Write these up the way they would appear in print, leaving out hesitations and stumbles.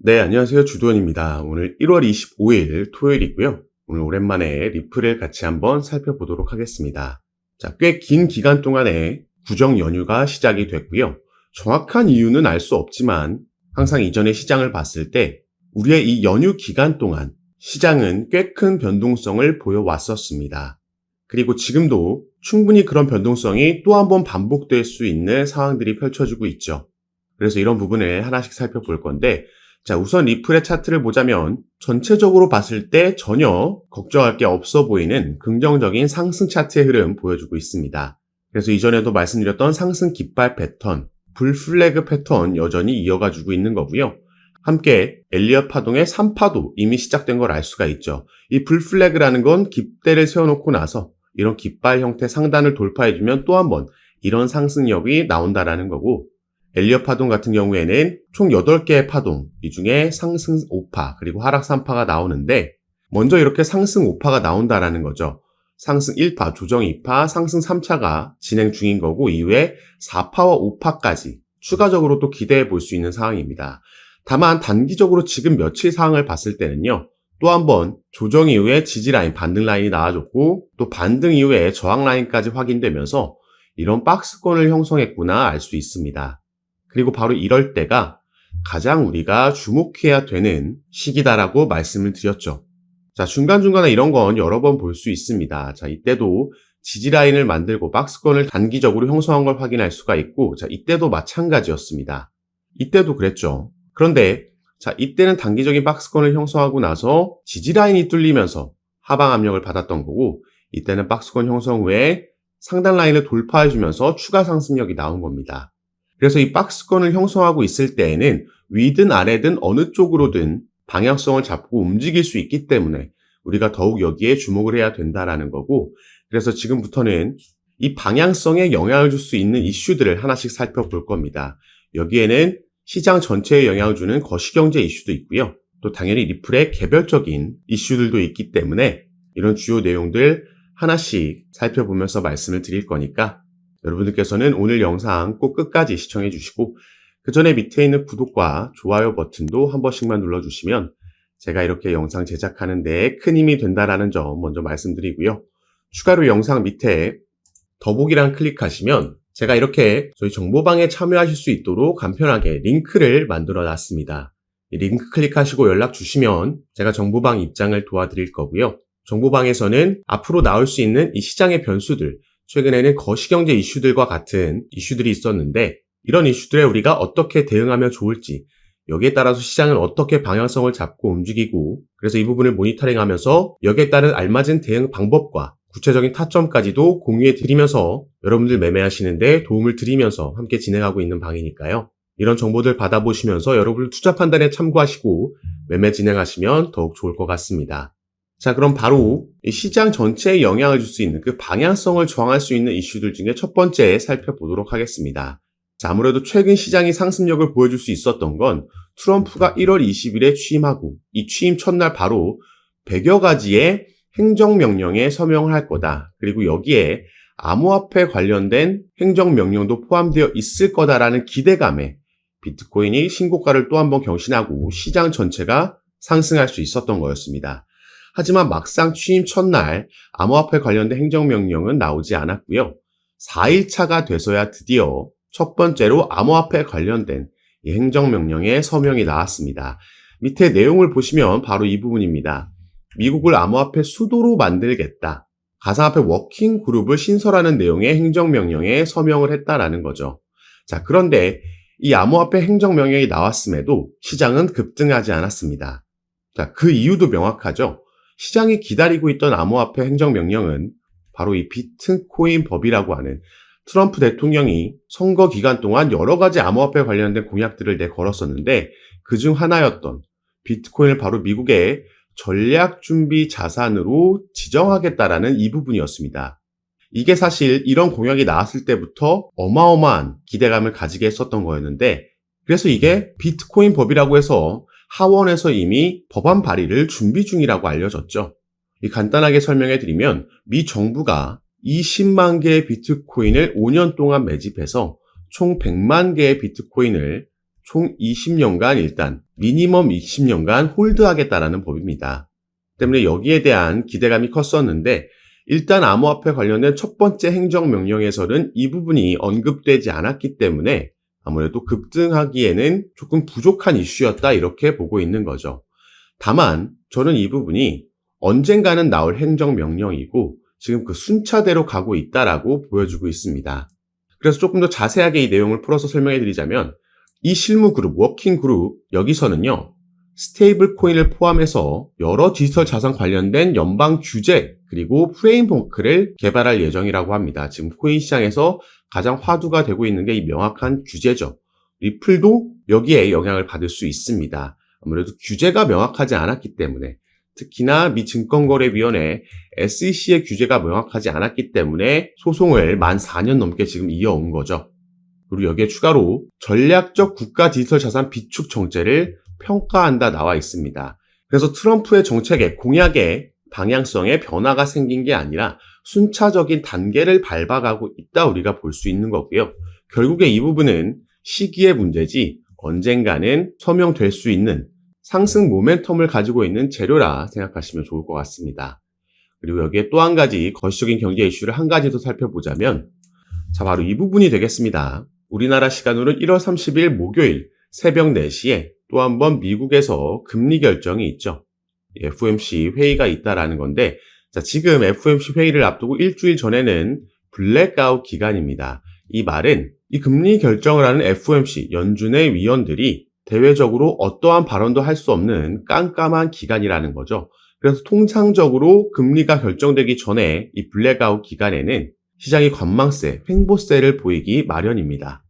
네, 안녕하세요. 주도현입니다. 오늘 1월 25일 토요일이고요. 오늘 오랜만에 리플을 같이 한번 살펴보도록 하겠습니다. 자, 꽤 긴 기간 동안에 구정 연휴가 시작이 됐고요. 정확한 이유는 알 수 없지만 항상 이전의 시장을 봤을 때 우리의 이 연휴 기간 동안 시장은 꽤 큰 변동성을 보여왔었습니다. 그리고 지금도 충분히 그런 변동성이 또 한번 반복될 수 있는 상황들이 펼쳐지고 있죠. 그래서 이런 부분을 하나씩 살펴볼 건데, 자, 우선 리플의 차트를 보자면 전체적으로 봤을 때 전혀 걱정할 게 없어 보이는 긍정적인 상승 차트의 흐름 보여주고 있습니다. 그래서 이전에도 말씀드렸던 상승 깃발 패턴, 불 플래그 패턴 여전히 이어가지고 있는 거고요. 함께 엘리엇 파동의 3파도 이미 시작된 걸 알 수가 있죠. 이 불 플래그라는 건 깃대를 세워놓고 나서 이런 깃발 형태 상단을 돌파해주면 또 한 번 이런 상승력이 나온다라는 거고, 엘리엇 파동 같은 경우에는 총 8개의 파동, 이 중에 상승 5파 그리고 하락 3파가 나오는데, 먼저 이렇게 상승 5파가 나온다라는 거죠. 상승 1파, 조정 2파, 상승 3차가 진행 중인 거고, 이후에 4파와 5파까지 추가적으로 또 기대해 볼 수 있는 상황입니다. 다만 단기적으로 지금 며칠 상황을 봤을 때는요, 또 한번 조정 이후에 지지 라인, 반등 라인이 나와줬고, 또 반등 이후에 저항 라인까지 확인되면서 이런 박스권을 형성했구나 알 수 있습니다. 그리고 바로 이럴 때가 가장 우리가 주목해야 되는 시기다라고 말씀을 드렸죠. 자, 중간중간에 이런 건 여러 번 볼 수 있습니다. 자, 이때도 지지라인을 만들고 박스권을 단기적으로 형성한 걸 확인할 수가 있고, 자, 이때도 마찬가지였습니다. 이때도 그랬죠. 그런데, 자, 이때는 단기적인 박스권을 형성하고 나서 지지라인이 뚫리면서 하방 압력을 받았던 거고, 이때는 박스권 형성 후에 상단 라인을 돌파해주면서 추가 상승력이 나온 겁니다. 그래서 이 박스권을 형성하고 있을 때에는 위든 아래든 어느 쪽으로든 방향성을 잡고 움직일 수 있기 때문에 우리가 더욱 여기에 주목을 해야 된다라는 거고, 그래서 지금부터는 이 방향성에 영향을 줄 수 있는 이슈들을 하나씩 살펴볼 겁니다. 여기에는 시장 전체에 영향을 주는 거시경제 이슈도 있고요. 또 당연히 리플의 개별적인 이슈들도 있기 때문에 이런 주요 내용들 하나씩 살펴보면서 말씀을 드릴 거니까 여러분들께서는 오늘 영상 꼭 끝까지 시청해 주시고, 그 전에 밑에 있는 구독과 좋아요 버튼도 한 번씩만 눌러주시면 제가 이렇게 영상 제작하는 데 큰 힘이 된다라는 점 먼저 말씀드리고요. 추가로 영상 밑에 더보기란 클릭하시면 제가 이렇게 저희 정보방에 참여하실 수 있도록 간편하게 링크를 만들어 놨습니다. 이 링크 클릭하시고 연락 주시면 제가 정보방 입장을 도와드릴 거고요. 정보방에서는 앞으로 나올 수 있는 이 시장의 변수들, 최근에는 거시경제 이슈들과 같은 이슈들이 있었는데, 이런 이슈들에 우리가 어떻게 대응하면 좋을지, 여기에 따라서 시장은 어떻게 방향성을 잡고 움직이고, 그래서 이 부분을 모니터링하면서 여기에 따른 알맞은 대응 방법과 구체적인 타점까지도 공유해 드리면서 여러분들 매매하시는데 도움을 드리면서 함께 진행하고 있는 방이니까요. 이런 정보들 받아보시면서 여러분들 투자 판단에 참고하시고 매매 진행하시면 더욱 좋을 것 같습니다. 자, 그럼 바로 이 시장 전체에 영향을 줄 수 있는 그 방향성을 정할 수 있는 이슈들 중에 첫 번째 살펴보도록 하겠습니다. 자, 아무래도 최근 시장이 상승력을 보여줄 수 있었던 건 트럼프가 1월 20일에 취임하고 이 취임 첫날 바로 100여 가지의 행정명령에 서명을 할 거다. 그리고 여기에 암호화폐 관련된 행정명령도 포함되어 있을 거다라는 기대감에 비트코인이 신고가를 또 한 번 경신하고 시장 전체가 상승할 수 있었던 거였습니다. 하지만 막상 취임 첫날 암호화폐 관련된 행정명령은 나오지 않았고요. 4일차가 돼서야 드디어 첫 번째로 암호화폐 관련된 이 행정명령에 서명이 나왔습니다. 밑에 내용을 보시면 바로 이 부분입니다. 미국을 암호화폐 수도로 만들겠다. 가상화폐 워킹 그룹을 신설하는 내용의 행정명령에 서명을 했다라는 거죠. 자, 그런데 이 암호화폐 행정명령이 나왔음에도 시장은 급등하지 않았습니다. 자, 그 이유도 명확하죠. 시장이 기다리고 있던 암호화폐 행정명령은 바로 이 비트코인 법이라고 하는 트럼프 대통령이 선거 기간 동안 여러 가지 암호화폐 관련된 공약들을 내걸었었는데, 그중 하나였던 비트코인을 바로 미국의 전략준비 자산으로 지정하겠다라는 이 부분이었습니다. 이게 사실 이런 공약이 나왔을 때부터 어마어마한 기대감을 가지게 했었던 거였는데, 그래서 이게 비트코인 법이라고 해서 하원에서 이미 법안 발의를 준비 중이라고 알려졌죠. 간단하게 설명해 드리면 미 정부가 20만 개의 비트코인을 5년 동안 매집해서 총 100만 개의 비트코인을 총 20년간 일단 미니멈 20년간 홀드하겠다라는 법입니다. 때문에 여기에 대한 기대감이 컸었는데 일단 암호화폐 관련된 첫 번째 행정명령에서는 이 부분이 언급되지 않았기 때문에 아무래도 급등하기에는 조금 부족한 이슈였다 이렇게 보고 있는 거죠. 다만 저는 이 부분이 언젠가는 나올 행정명령이고 지금 그 순차대로 가고 있다라고 보여주고 있습니다. 그래서 조금 더 자세하게 이 내용을 풀어서 설명해 드리자면 이 실무 그룹, 워킹 그룹 여기서는요. 스테이블 코인을 포함해서 여러 디지털 자산 관련된 연방 규제 그리고 프레임워크를 개발할 예정이라고 합니다. 지금 코인 시장에서 가장 화두가 되고 있는 게 이 명확한 규제죠. 리플도 여기에 영향을 받을 수 있습니다. 아무래도 규제가 명확하지 않았기 때문에 특히나 미 증권거래위원회 SEC의 규제가 명확하지 않았기 때문에 소송을 만 4년 넘게 지금 이어온 거죠. 그리고 여기에 추가로 전략적 국가 디지털 자산 비축 정책을 평가한다 나와 있습니다. 그래서 트럼프의 정책에 공약에 방향성에 변화가 생긴 게 아니라 순차적인 단계를 밟아가고 있다 우리가 볼 수 있는 거고요. 결국에 이 부분은 시기의 문제지 언젠가는 서명될 수 있는 상승 모멘텀을 가지고 있는 재료라 생각하시면 좋을 것 같습니다. 그리고 여기에 또 한 가지 거시적인 경제 이슈를 한 가지 더 살펴보자면 자 바로 이 부분이 되겠습니다. 우리나라 시간으로는 1월 30일 목요일 새벽 4시에 또 한 번 미국에서 금리 결정이 있죠. FOMC 회의가 있다라는 건데 자, 지금 FOMC 회의를 앞두고 일주일 전에는 블랙아웃 기간입니다. 이 말은 이 금리 결정을 하는 FOMC 연준의 위원들이 대외적으로 어떠한 발언도 할 수 없는 깜깜한 기간이라는 거죠. 그래서 통상적으로 금리가 결정되기 전에 이 블랙아웃 기간에는 시장이 관망세, 횡보세를 보이기 마련입니다.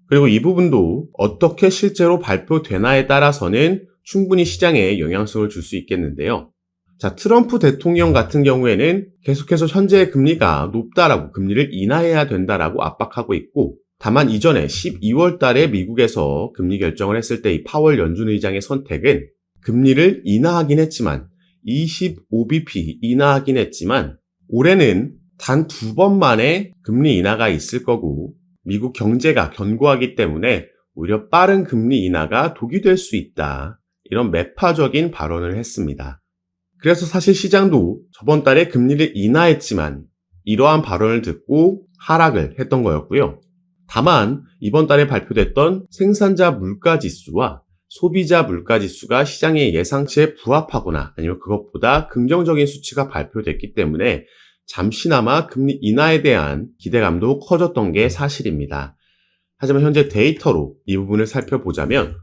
그리고 이 부분도 어떻게 실제로 발표되나에 따라서는 충분히 시장에 영향성을 줄 수 있겠는데요. 자, 트럼프 대통령 같은 경우에는 계속해서 현재의 금리가 높다라고 금리를 인하해야 된다라고 압박하고 있고 다만 이전에 12월 달에 미국에서 금리 결정을 했을 때 이 파월 연준 의장의 선택은 금리를 인하하긴 했지만 25bp 인하하긴 했지만 올해는 단 2번 만에 금리 인하가 있을 거고 미국 경제가 견고하기 때문에 오히려 빠른 금리 인하가 독이 될 수 있다. 이런 매파적인 발언을 했습니다. 그래서 사실 시장도 저번 달에 금리를 인하했지만 이러한 발언을 듣고 하락을 했던 거였고요. 다만 이번 달에 발표됐던 생산자 물가지수와 소비자 물가지수가 시장의 예상치에 부합하거나 아니면 그것보다 긍정적인 수치가 발표됐기 때문에 잠시나마 금리 인하에 대한 기대감도 커졌던 게 사실입니다. 하지만 현재 데이터로 이 부분을 살펴보자면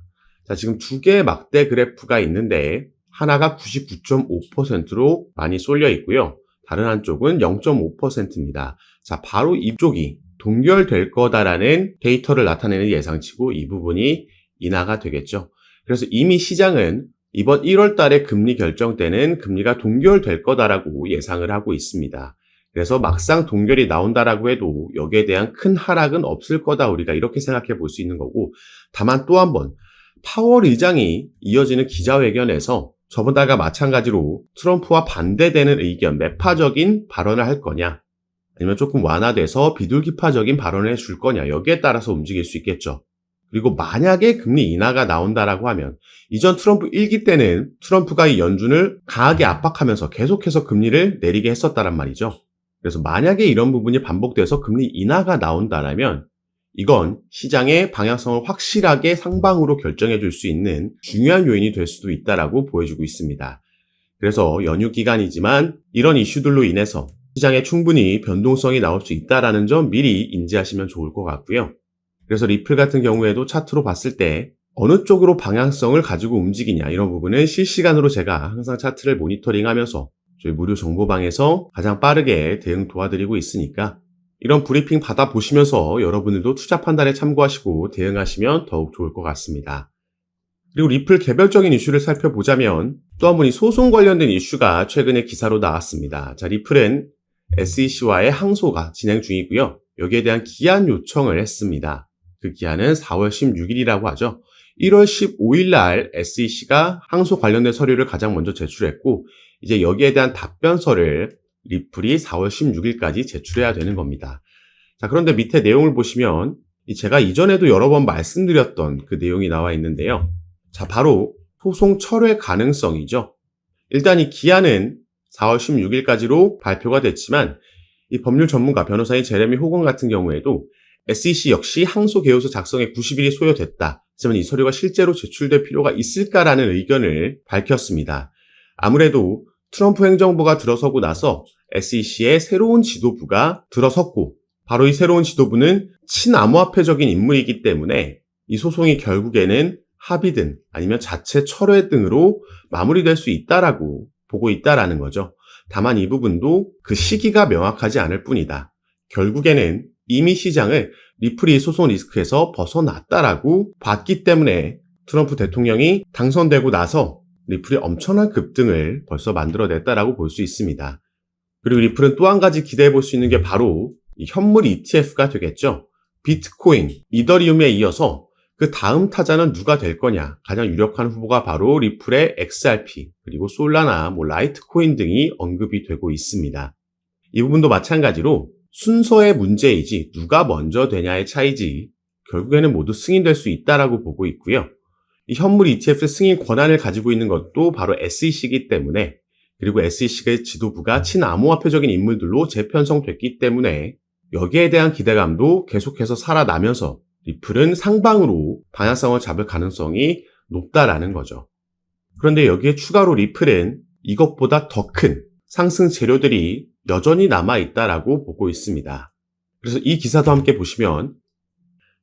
자, 지금 두 개의 막대 그래프가 있는데 하나가 99.5%로 많이 쏠려 있고요. 다른 한쪽은 0.5%입니다. 자, 바로 이쪽이 동결될 거다라는 데이터를 나타내는 예상치고 이 부분이 인하가 되겠죠. 그래서 이미 시장은 이번 1월 달에 금리 결정 때는 금리가 동결될 거다라고 예상을 하고 있습니다. 그래서 막상 동결이 나온다라고 해도 여기에 대한 큰 하락은 없을 거다 우리가 이렇게 생각해 볼 수 있는 거고 다만 또 한 번 파월 의장이 이어지는 기자회견에서 저번 달과 마찬가지로 트럼프와 반대되는 의견, 매파적인 발언을 할 거냐 아니면 조금 완화돼서 비둘기파적인 발언을 해줄 거냐 여기에 따라서 움직일 수 있겠죠. 그리고 만약에 금리 인하가 나온다라고 하면 이전 트럼프 1기 때는 트럼프가 이 연준을 강하게 압박하면서 계속해서 금리를 내리게 했었다란 말이죠. 그래서 만약에 이런 부분이 반복돼서 금리 인하가 나온다라면 이건 시장의 방향성을 확실하게 상방으로 결정해 줄 수 있는 중요한 요인이 될 수도 있다라고 보여주고 있습니다. 그래서 연휴 기간이지만 이런 이슈들로 인해서 시장에 충분히 변동성이 나올 수 있다라는 점 미리 인지하시면 좋을 것 같고요. 그래서 리플 같은 경우에도 차트로 봤을 때 어느 쪽으로 방향성을 가지고 움직이냐 이런 부분은 실시간으로 제가 항상 차트를 모니터링하면서 저희 무료 정보방에서 가장 빠르게 대응 도와드리고 있으니까 이런 브리핑 받아보시면서 여러분들도 투자 판단에 참고하시고 대응하시면 더욱 좋을 것 같습니다. 그리고 리플 개별적인 이슈를 살펴보자면 또 한 번 이 소송 관련된 이슈가 최근에 기사로 나왔습니다. 자, 리플은 SEC와의 항소가 진행 중이고요. 여기에 대한 기한 요청을 했습니다. 그 기한은 4월 16일이라고 하죠. 1월 15일 날 SEC가 항소 관련된 서류를 가장 먼저 제출했고 이제 여기에 대한 답변서를 리플이 4월 16일까지 제출해야 되는 겁니다. 자, 그런데 밑에 내용을 보시면 제가 이전에도 여러 번 말씀드렸던 그 내용이 나와 있는데요. 자, 바로 소송 철회 가능성이죠. 일단 이 기한은 4월 16일까지로 발표가 됐지만 이 법률 전문가 변호사인 제레미 호건 같은 경우에도 SEC 역시 항소 개요서 작성에 90일이 소요됐다. 하지만 이 서류가 실제로 제출될 필요가 있을까라는 의견을 밝혔습니다. 아무래도 트럼프 행정부가 들어서고 나서 SEC의 새로운 지도부가 들어섰고 바로 이 새로운 지도부는 친암호화폐적인 인물이기 때문에 이 소송이 결국에는 합의든 아니면 자체 철회 등으로 마무리될 수 있다라고 보고 있다라는 거죠. 다만 이 부분도 그 시기가 명확하지 않을 뿐이다. 결국에는 이미 시장을 리플이 소송 리스크에서 벗어났다라고 봤기 때문에 트럼프 대통령이 당선되고 나서 리플이 엄청난 급등을 벌써 만들어냈다라고 볼 수 있습니다. 그리고 리플은 또 한 가지 기대해 볼 수 있는 게 바로 이 현물 ETF가 되겠죠. 비트코인, 이더리움에 이어서 그 다음 타자는 누가 될 거냐? 가장 유력한 후보가 바로 리플의 XRP, 그리고 솔라나, 라이트코인 등이 언급이 되고 있습니다. 이 부분도 마찬가지로 순서의 문제이지 누가 먼저 되냐의 차이지 결국에는 모두 승인될 수 있다라고 보고 있고요. 이 현물 ETF 승인 권한을 가지고 있는 것도 바로 SEC이기 때문에 그리고 SEC의 지도부가 친암호화폐적인 인물들로 재편성됐기 때문에 여기에 대한 기대감도 계속해서 살아나면서 리플은 상방으로 방향성을 잡을 가능성이 높다라는 거죠. 그런데 여기에 추가로 리플은 이것보다 더 큰 상승 재료들이 여전히 남아있다라고 보고 있습니다. 그래서 이 기사도 함께 보시면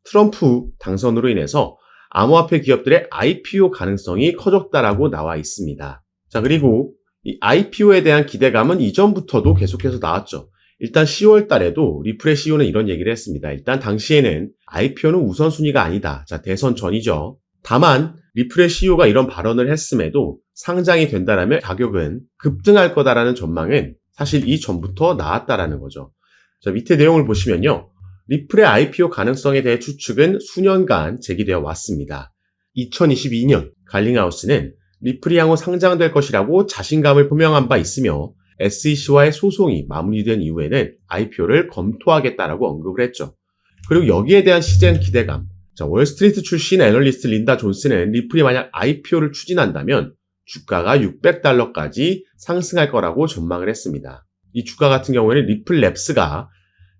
트럼프 당선으로 인해서 암호화폐 기업들의 IPO 가능성이 커졌다라고 나와 있습니다. 자, 그리고 이 IPO에 대한 기대감은 이전부터도 계속해서 나왔죠. 일단 10월 달에도 리플의 CEO는 이런 얘기를 했습니다. 일단 당시에는 IPO는 우선순위가 아니다. 자, 대선 전이죠. 다만 리플의 CEO가 이런 발언을 했음에도 상장이 된다라면 가격은 급등할 거다라는 전망은 사실 이전부터 나왔다라는 거죠. 자, 밑에 내용을 보시면요. 리플의 IPO 가능성에 대해 추측은 수년간 제기되어 왔습니다. 2022년 갈링하우스는 리플이 향후 상장될 것이라고 자신감을 표명한 바 있으며 SEC와의 소송이 마무리된 이후에는 IPO를 검토하겠다라고 언급을 했죠. 그리고 여기에 대한 시즌 기대감. 자, 월스트리트 출신 애널리스트 린다 존스는 리플이 만약 IPO를 추진한다면 주가가 $600까지 상승할 거라고 전망을 했습니다. 이 주가 같은 경우에는 리플랩스가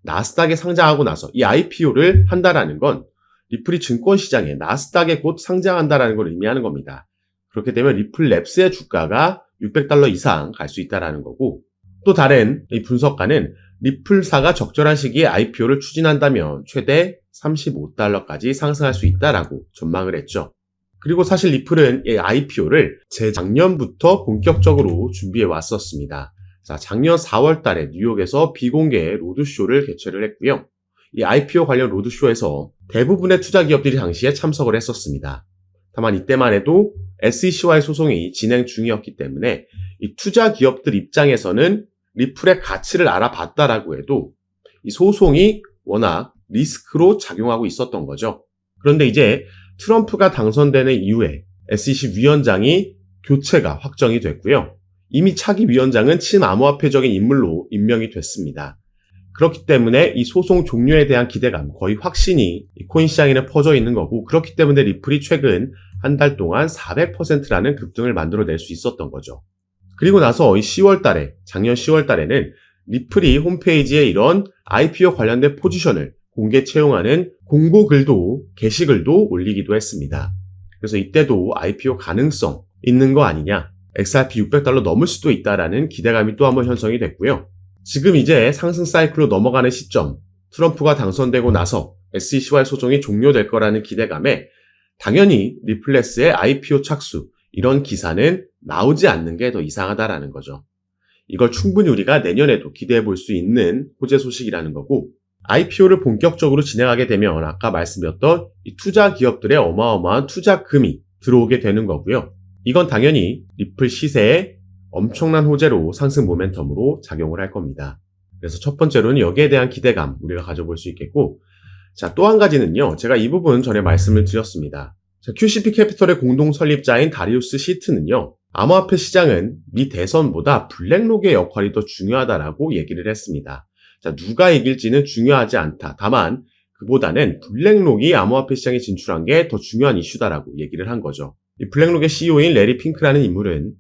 나스닥에 상장하고 나서 이 IPO를 한다라는 건 리플이 증권시장에 나스닥에 곧 상장한다라는 걸 의미하는 겁니다. 그렇게 되면 리플랩스의 주가가 $600 이상 갈 수 있다라는 거고 또 다른 이 분석가는 리플사가 적절한 시기에 IPO를 추진한다면 최대 $35까지 상승할 수 있다라고 전망을 했죠. 그리고 사실 리플은 이 IPO를 재작년부터 본격적으로 준비해 왔었습니다. 자, 작년 4월 달에 뉴욕에서 비공개 로드쇼를 개최를 했고요. 이 IPO 관련 로드쇼에서 대부분의 투자 기업들이 당시에 참석을 했었습니다. 다만 이때만 해도 SEC와의 소송이 진행 중이었기 때문에 이 투자 기업들 입장에서는 리플의 가치를 알아봤다라고 해도 이 소송이 워낙 리스크로 작용하고 있었던 거죠. 그런데 이제 트럼프가 당선되는 이후에 SEC 위원장이 교체가 확정이 됐고요. 이미 차기 위원장은 친암호화폐적인 인물로 임명이 됐습니다. 그렇기 때문에 이 소송 종료에 대한 기대감, 거의 확신이 코인 시장에는 퍼져 있는 거고 그렇기 때문에 리플이 최근 한 달 동안 400%라는 급등을 만들어낼 수 있었던 거죠. 그리고 나서 이 10월 달에, 작년 10월 달에는 리플이 홈페이지에 이런 IPO 관련된 포지션을 공개 채용하는 공고글도, 게시글도 올리기도 했습니다. 그래서 이때도 IPO 가능성 있는 거 아니냐, XRP $600 넘을 수도 있다라는 기대감이 또 한번 형성이 됐고요. 지금 이제 상승 사이클로 넘어가는 시점, 트럼프가 당선되고 나서 SEC와의 소송이 종료될 거라는 기대감에 당연히 리플레스의 IPO 착수, 이런 기사는 나오지 않는 게 더 이상하다라는 거죠. 이걸 충분히 우리가 내년에도 기대해 볼 수 있는 호재 소식이라는 거고 IPO를 본격적으로 진행하게 되면 아까 말씀드렸던 이 투자 기업들의 어마어마한 투자금이 들어오게 되는 거고요. 이건 당연히 리플 시세에 엄청난 호재로 상승 모멘텀으로 작용을 할 겁니다. 그래서 첫 번째로는 여기에 대한 기대감 우리가 가져볼 수 있겠고 자, 또 한 가지는요. 제가 이 부분 전에 말씀을 드렸습니다. 자, QCP 캐피털의 공동 설립자인 다리우스 시트는요. 암호화폐 시장은 미 대선보다 블랙록의 역할이 더 중요하다라고 얘기를 했습니다. 자, 누가 이길지는 중요하지 않다. 다만 그보다는 블랙록이 암호화폐 시장에 진출한 게 더 중요한 이슈다라고 얘기를 한 거죠. 이 블랙록의 CEO인 레리 핑크라는 인물은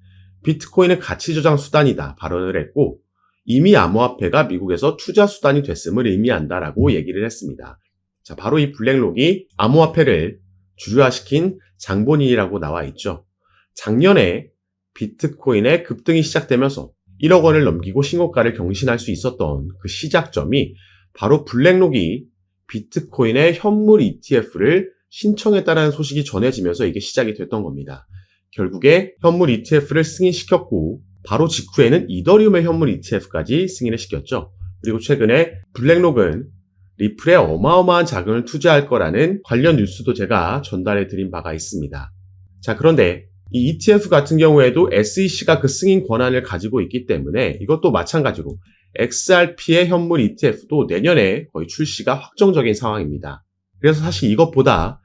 비트코인은 가치 저장 수단이다 발언을 했고 이미 암호화폐가 미국에서 투자 수단이 됐음을 의미한다라고 얘기를 했습니다. 자, 바로 이 블랙록이 암호화폐를 주류화시킨 장본인이라고 나와 있죠. 작년에 비트코인의 급등이 시작되면서 1억 원을 넘기고 신고가를 경신할 수 있었던 그 시작점이 바로 블랙록이 비트코인의 현물 ETF를 신청했다라는 소식이 전해지면서 이게 시작이 됐던 겁니다. 결국에 현물 ETF를 승인시켰고 바로 직후에는 이더리움의 현물 ETF까지 승인을 시켰죠. 그리고 최근에 블랙록은 리플에 어마어마한 자금을 투자할 거라는 관련 뉴스도 제가 전달해 드린 바가 있습니다. 자, 그런데 이 ETF 같은 경우에도 SEC가 그 승인 권한을 가지고 있기 때문에 이것도 마찬가지로 XRP의 현물 ETF도 내년에 거의 출시가 확정적인 상황입니다. 그래서 사실 이것보다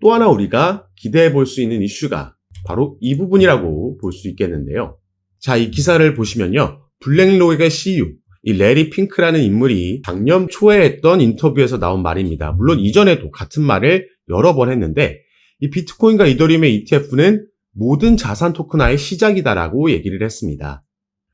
또 하나 우리가 기대해 볼 수 있는 이슈가 바로 이 부분이라고 볼 수 있겠는데요. 자, 이 기사를 보시면요. 블랙록의 CEO, 이 레리 핑크라는 인물이 작년 초에 했던 인터뷰에서 나온 말입니다. 물론 이전에도 같은 말을 여러 번 했는데 이 비트코인과 이더리움의 ETF는 모든 자산 토큰화의 시작이다라고 얘기를 했습니다.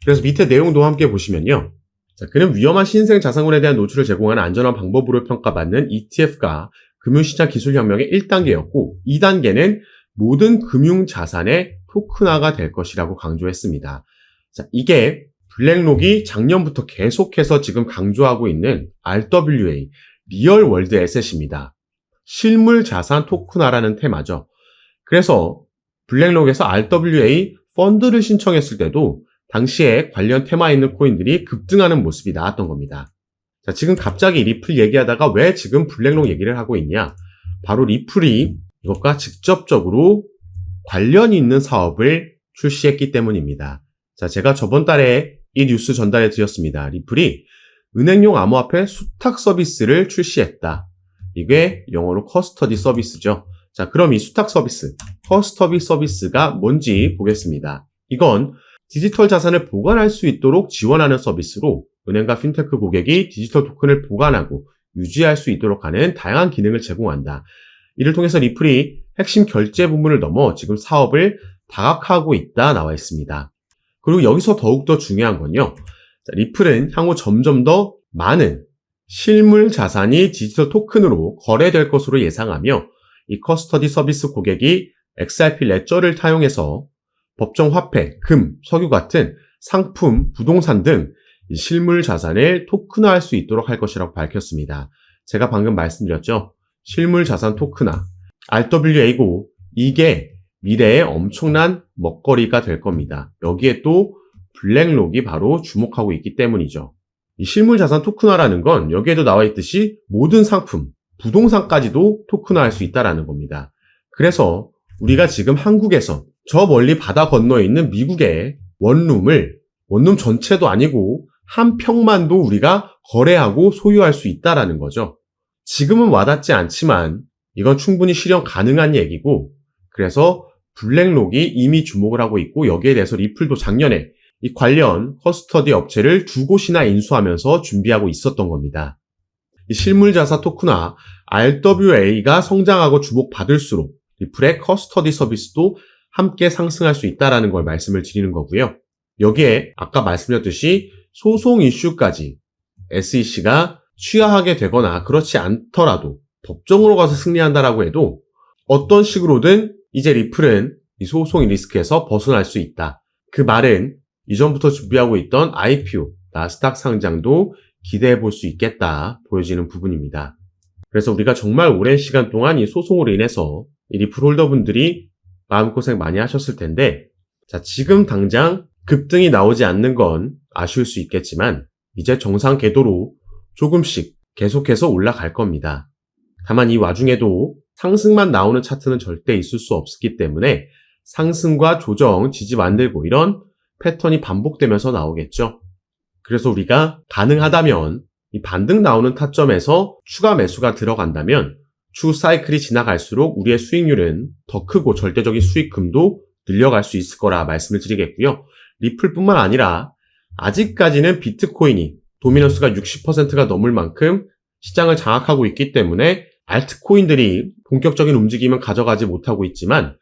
그래서 밑에 내용도 함께 보시면요. 자, 그는 위험한 신생 자산군에 대한 노출을 제공하는 안전한 방법으로 평가받는 ETF가 금융시장 기술혁명의 1단계였고 2단계는 모든 금융자산의 토큰화가 될 것이라고 강조했습니다. 자, 이게 블랙록이 작년부터 계속해서 지금 강조하고 있는 RWA, 리얼 월드 에셋입니다. 실물 자산 토큰화라는 테마죠. 그래서 블랙록에서 RWA 펀드를 신청했을 때도 당시에 관련 테마에 있는 코인들이 급등하는 모습이 나왔던 겁니다. 자, 지금 갑자기 리플 얘기하다가 왜 지금 블랙록 얘기를 하고 있냐? 바로 리플이 이것과 직접적으로 관련이 있는 사업을 출시했기 때문입니다. 자, 제가 저번 달에 이 뉴스 전달해 드렸습니다. 리플이 은행용 암호화폐 수탁 서비스를 출시했다. 이게 영어로 커스터디 서비스죠. 자, 그럼 이 수탁 서비스, 커스터디 서비스가 뭔지 보겠습니다. 이건 디지털 자산을 보관할 수 있도록 지원하는 서비스로 은행과 핀테크 고객이 디지털 토큰을 보관하고 유지할 수 있도록 하는 다양한 기능을 제공한다. 이를 통해서 리플이 핵심 결제 부분을 넘어 지금 사업을 다각화하고 있다 나와 있습니다. 그리고 여기서 더욱더 중요한 건요. 자, 리플은 향후 점점 더 많은 실물 자산이 디지털 토큰으로 거래될 것으로 예상하며 이 커스터디 서비스 고객이 XRP 레저를 타용해서 법정 화폐, 금, 석유 같은 상품, 부동산 등 실물 자산을 토큰화할 수 있도록 할 것이라고 밝혔습니다. 제가 방금 말씀드렸죠. 실물 자산 토큰화, RWA고 이게 미래에 엄청난 먹거리가 될 겁니다. 여기에 또 블랙록이 바로 주목하고 있기 때문이죠. 이 실물 자산 토큰화라는 건 여기에도 나와 있듯이 모든 상품, 부동산까지도 토큰화할 수 있다는 겁니다. 그래서 우리가 지금 한국에서 저 멀리 바다 건너에 있는 미국의 원룸 전체도 아니고 한 평만도 우리가 거래하고 소유할 수 있다는 거죠. 지금은 와닿지 않지만 이건 충분히 실현 가능한 얘기고 그래서 블랙록이 이미 주목을 하고 있고 여기에 대해서 리플도 작년에 이 관련 커스터디 업체를 2곳이나 인수하면서 준비하고 있었던 겁니다. 이 실물자산 토큰화 RWA가 성장하고 주목받을수록 리플의 커스터디 서비스도 함께 상승할 수 있다는 걸 말씀을 드리는 거고요. 여기에 아까 말씀드렸듯이 소송 이슈까지 SEC가 취하하게 되거나 그렇지 않더라도 법정으로 가서 승리한다라고 해도 어떤 식으로든 이제 리플은 이 소송의 리스크에서 벗어날 수 있다. 그 말은 이전부터 준비하고 있던 IPO, 나스닥 상장도 기대해 볼 수 있겠다 보여지는 부분입니다. 그래서 우리가 정말 오랜 시간 동안 이 소송으로 인해서 이 리플 홀더분들이 마음고생 많이 하셨을 텐데 자, 지금 당장 급등이 나오지 않는 건 아쉬울 수 있겠지만 이제 정상 궤도로 조금씩 계속해서 올라갈 겁니다. 다만 이 와중에도 상승만 나오는 차트는 절대 있을 수 없기 때문에 상승과 조정, 지지 만들고 이런 패턴이 반복되면서 나오겠죠. 그래서 우리가 가능하다면 이 반등 나오는 타점에서 추가 매수가 들어간다면 추후 사이클이 지나갈수록 우리의 수익률은 더 크고 절대적인 수익금도 늘려갈 수 있을 거라 말씀을 드리겠고요. 리플뿐만 아니라 아직까지는 비트코인이 도미넌스가 60%가 넘을 만큼 시장을 장악하고 있기 때문에 알트코인들이 본격적인 움직임은 가져가지 못하고 있지만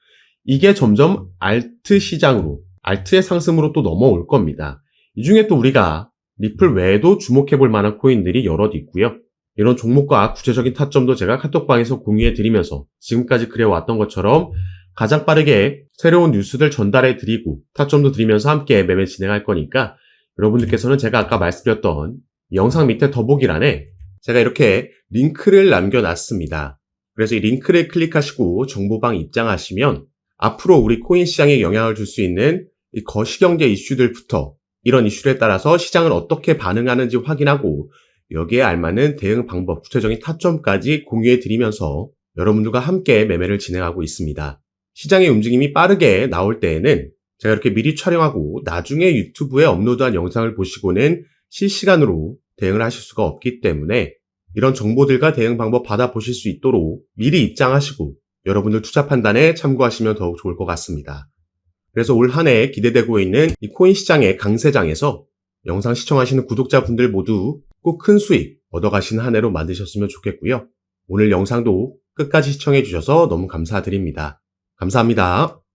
이게 점점 알트 시장으로, 알트의 상승으로 또 넘어올 겁니다. 이 중에 또 우리가 리플 외에도 주목해 볼 만한 코인들이 여럿 있고요. 이런 종목과 구체적인 타점도 제가 카톡방에서 공유해 드리면서 지금까지 그래왔던 것처럼 가장 빠르게 새로운 뉴스들 전달해 드리고 타점도 드리면서 함께 매매 진행할 거니까 여러분들께서는 제가 아까 말씀드렸던 영상 밑에 더보기란에 제가 이렇게 링크를 남겨놨습니다. 그래서 이 링크를 클릭하시고 정보방 입장하시면 앞으로 우리 코인 시장에 영향을 줄 수 있는 이 거시경제 이슈들부터 이런 이슈에 따라서 시장을 어떻게 반응하는지 확인하고 여기에 알맞는 대응 방법, 구체적인 타점까지 공유해 드리면서 여러분들과 함께 매매를 진행하고 있습니다. 시장의 움직임이 빠르게 나올 때에는 제가 이렇게 미리 촬영하고 나중에 유튜브에 업로드한 영상을 보시고는 실시간으로 대응을 하실 수가 없기 때문에 이런 정보들과 대응 방법 받아보실 수 있도록 미리 입장하시고 여러분들 투자 판단에 참고하시면 더욱 좋을 것 같습니다. 그래서 올 한 해 기대되고 있는 이 코인 시장의 강세장에서 영상 시청하시는 구독자분들 모두 꼭 큰 수익 얻어가시는 한 해로 만드셨으면 좋겠고요. 오늘 영상도 끝까지 시청해 주셔서 너무 감사드립니다. 감사합니다.